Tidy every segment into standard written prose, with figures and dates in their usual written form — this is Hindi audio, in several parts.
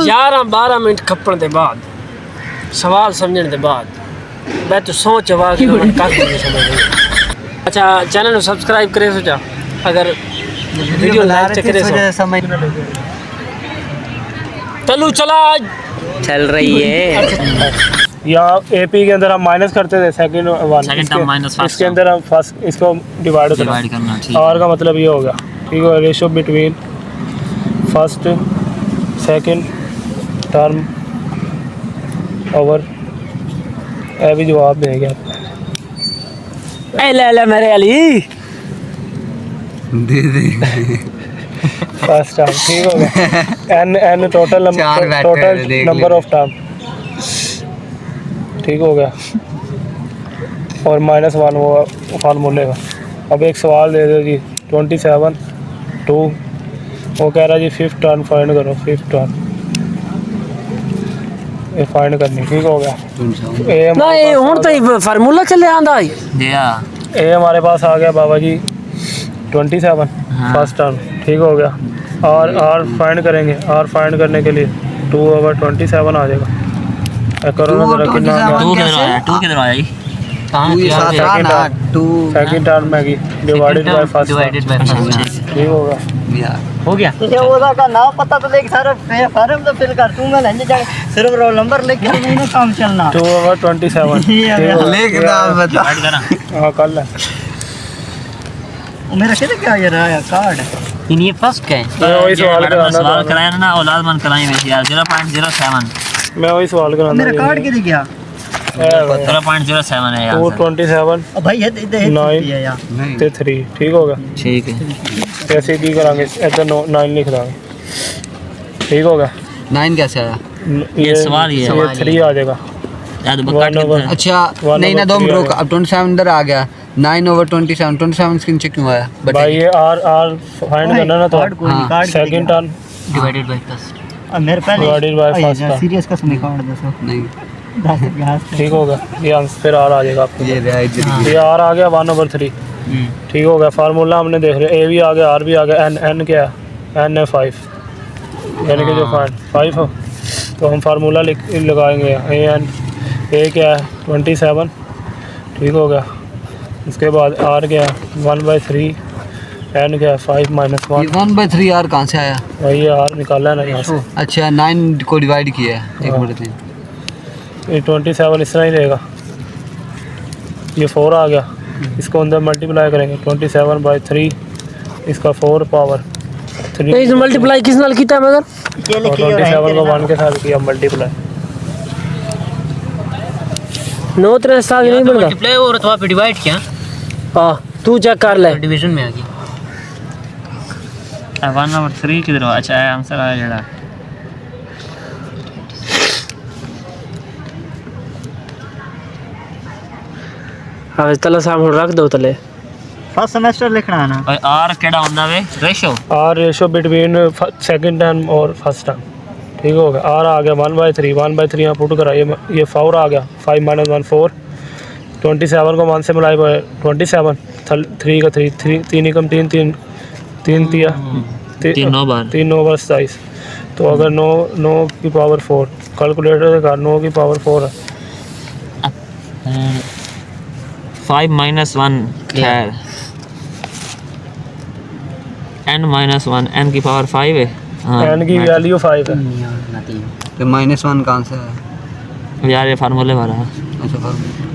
11-12 मिनट खप्पण दे बाद सवाल समझण दे बाद मैं तो सोच वा कि मैं काक नहीं समझ नहीं। अच्छा चैनल को सब्सक्राइब करे सोचा अगर वीडियो लाइक करे सो समझ चलू चला चल रही है। या एपी के अंदर हम माइनस करते थे सेकंड वन, इसके अंदर हम फर्स्ट इसको डिवाइड करना। और का मतलब ये होगा ठीक है, ratio between first second term over ए भी जवाब दे गया ले ले मेरे अली दे दे फर्स्ट टर्म ठीक हो गया। N total number of term ठीक हो गया और -1 वो फार्मूले का। अब एक सवाल दे दो जी 27 2 वो कह रहा जी 5th टर्म फाइंड करो। 5th टर्म ये फाइंड करनी ठीक हो गया। ना ये हुन तो फार्मूला चले आंदा है ए हमारे पास आ गया बाबा जी 27 फर्स्ट टर्म ठीक हो गया। और फाइंड करेंगे, और फाइंड करने के लिए 2/27 आ जाएगा। करो ना जरा कितना सेकंड टर्म में डिवाइडेड बाय फर्स्ट ठीक होगा। हो गया तुझे ओदा का नाम पता तो देख सारा फॉर्म तो फिल कर दूंगा ना जा सिर्फ रोल नंबर लिख के मैंने काम चलना 2/27 लिख नाम बता हां कर ले। मेरा किधर क्या ये रहा है कार्ड ये फर्स्ट का है। मैं वही सवाल कराया ना औलाद मन कराई में यार 0.07 मैं वही सवाल कराना। मेरा कार्ड किधर गया 0.07 है यार 227 भाई ये 9 ते 3 ठीक होगा। ठीक है कैसे की करांगे इधर 9 लिख दांगे ठीक होगा। 9 कैसे आया ये सवाल ही है 3 आ जाएगा यार बकट अच्छा नहीं ना दो रुक अब 27 इधर आ गया 9/27 स्क्रीन चेक क्यों आया भाई ये आर फाइंड करना ना तो second term divided by first मेरे पहले डिवाइडेड बाय फर्स्ट सीरियस कसम कार्ड दसो नहीं ठीक होगा। ये आंसर फिर आर आ जाएगा आपको। ये आर आ गया 1/3 ठीक हो गया। फार्मूला हमने देख लिया ए भी आ गया आर भी आ गया। एन क्या है एन है 5 यानी कि जो 5 हो तो हम फार्मूला लगाएंगे ए क्या है 27 ठीक हो गया। उसके बाद आर क्या है 1/3 एन क्या है 5 - 1 1/3 आर कहाँ से आया वही आर निकाला है ना यहाँ से। अच्छा 9 को डिवाइड किया है एक मिनट में ये 27 इस तरह ही रहेगा। ये 4 आ गया इसको अंदर मल्टीप्लाई करेंगे 27/3 इसका 4 पावर 3 इस मल्टीप्लाई किस नाल कीता मगर 27 को 1 के साथ किया मल्टीप्लाई 9 3 साल नहीं बनता मल्टीप्लाई और तो पे डिवाइड किया हां तू चेक कर ले डिवीजन में आ गया 1/3 किधर हो। अच्छा आंसर आया जेड़ा अब तले सामने रख दो तले फर्स्ट सेमेस्टर लिखना है ना और आर केड़ा होंदा वे ratio r ratio between second term और फर्स्ट टर्म ठीक हो गया। आर आ गया 1/3 यहाँ पुट करा ये 4 आ गया 5 - 1 4 27 को 1 से मिलाई 27 3 का 3 कम 3 दिया 3 9 बार 27 तो अगर 9 की पावर 4 कैलकुलेटर से कर 9 की पावर 4 है 5 - 1 खैर n - 1 n की पावर 5 है एन की वैल्यू 5 है तो -1 कहाँ से है यार ये फार्मूले वाला है।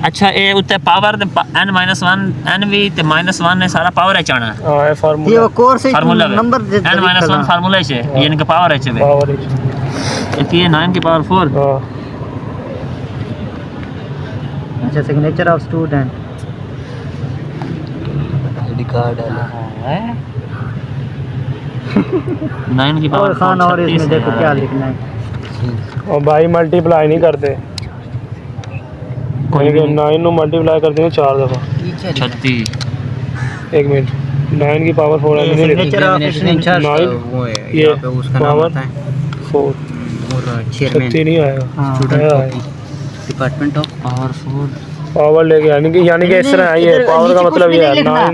अच्छा ये उत्ते पावर n - 1 n भी ते -1 ने सारा पावर है चाना हां ये फार्मूला ये course formula number n - 1 formula है ये इनका पावर है पावर ये 9 की पावर 4 हां अच्छा signature of student ID card है 9 की पावर खान और इसमें देखो क्या लिखना है और भाई मल्टीप्लाई नहीं करते कोई 9 नो मल्टीप्लाई करते हैं 4 दफा 36 एक मिनट 9 की पावर 4 है सिग्नेचर ऑफ स्टूडेंट वो है ये उसका नाम बताएं 4 चेयरमैन 36 नहीं आएगा student department of power 4 power लेके यानी कि इस तरह है ये पावर का मतलब ये है 9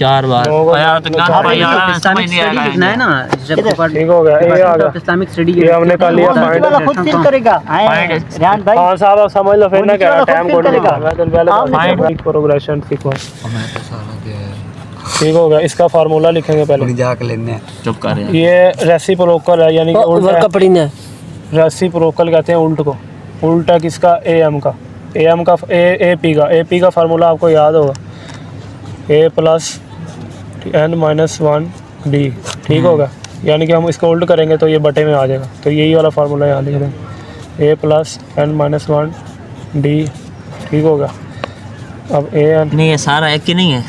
4 बार यार तो क्या भाई यार समझ नहीं आएगा लिखना है ना ठीक हो गया ये आ गया इस्लामिक स्टडी ये हमने कर लिया फाइंड खुद फिल करेगा रेहान भाई हाँ साहब आप समझ लो फिर ना क्या टाइम कोड करेगा। मैं तो पहले प्रोग्रेशन सीक्वेंस ठीक हो गया इसका फार्मूला लिखेंगे पहले जाके लेने चुप कर यार ये रेसिप्रोकल है यानी कि वर्क उल्टा कपड़ी ने रेसिप्रोकल कहते हैं उल्ट को उल्टा किसका एम का ए पी का फार्मूला आपको याद होगा ए प्लस एन माइनस 1 डी ठीक होगा यानी कि हम इसको उल्ट करेंगे तो ये बटे में आ जाएगा तो यही वाला फार्मूला यहाँ लिख देंगे ए प्लस एन माइनस 1 डी ठीक होगा अब ए एन नहीं ये सारा एक ही नहीं है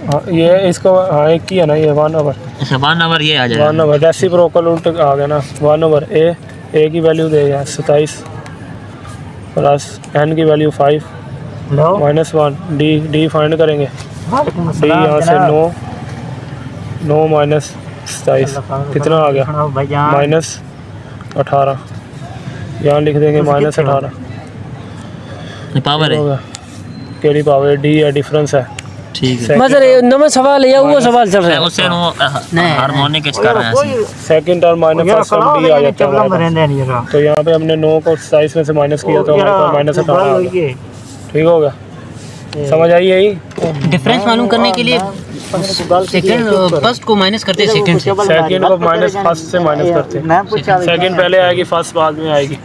हाँ ये इसको हाँ एक ही है ना ये 1/, अच्छा 1 ये आ जाएगा 1/, रेसिप्रोकल उल्ट आ गया ना 1/, ए की वैल्यू देगा 27 प्लस एन की वैल्यू 5 माइनस 1 डी फाइंड करेंगे डी यहाँ से 9 माइनस 27 कितना आ गया माइनस 18 यहाँ लिख देंगे माइनस 18 पावर है होगा केड़ी पावर डी है डिफरेंस है ठीक है मगर नवा सवाल है या वो सवाल चल रहा है उससे नो हार्मोनिक कर रहे हैं second term minus first term d आ जाता है हमारे पास। तो यहाँ पे हमने 9 को 27 में से माइनस किया तो हमारे पास माइनस 18 आ गया ठीक होगा समझ आई यही डिफरेंस मालूम करने के लिए सेकंड फर्स्ट को माइनस करते हैं सेकंड से सेकंड को माइनस फर्स्ट से माइनस करते हैं मैं पूछा सेकंड पहले आएगी फर्स्ट बाद में आएगी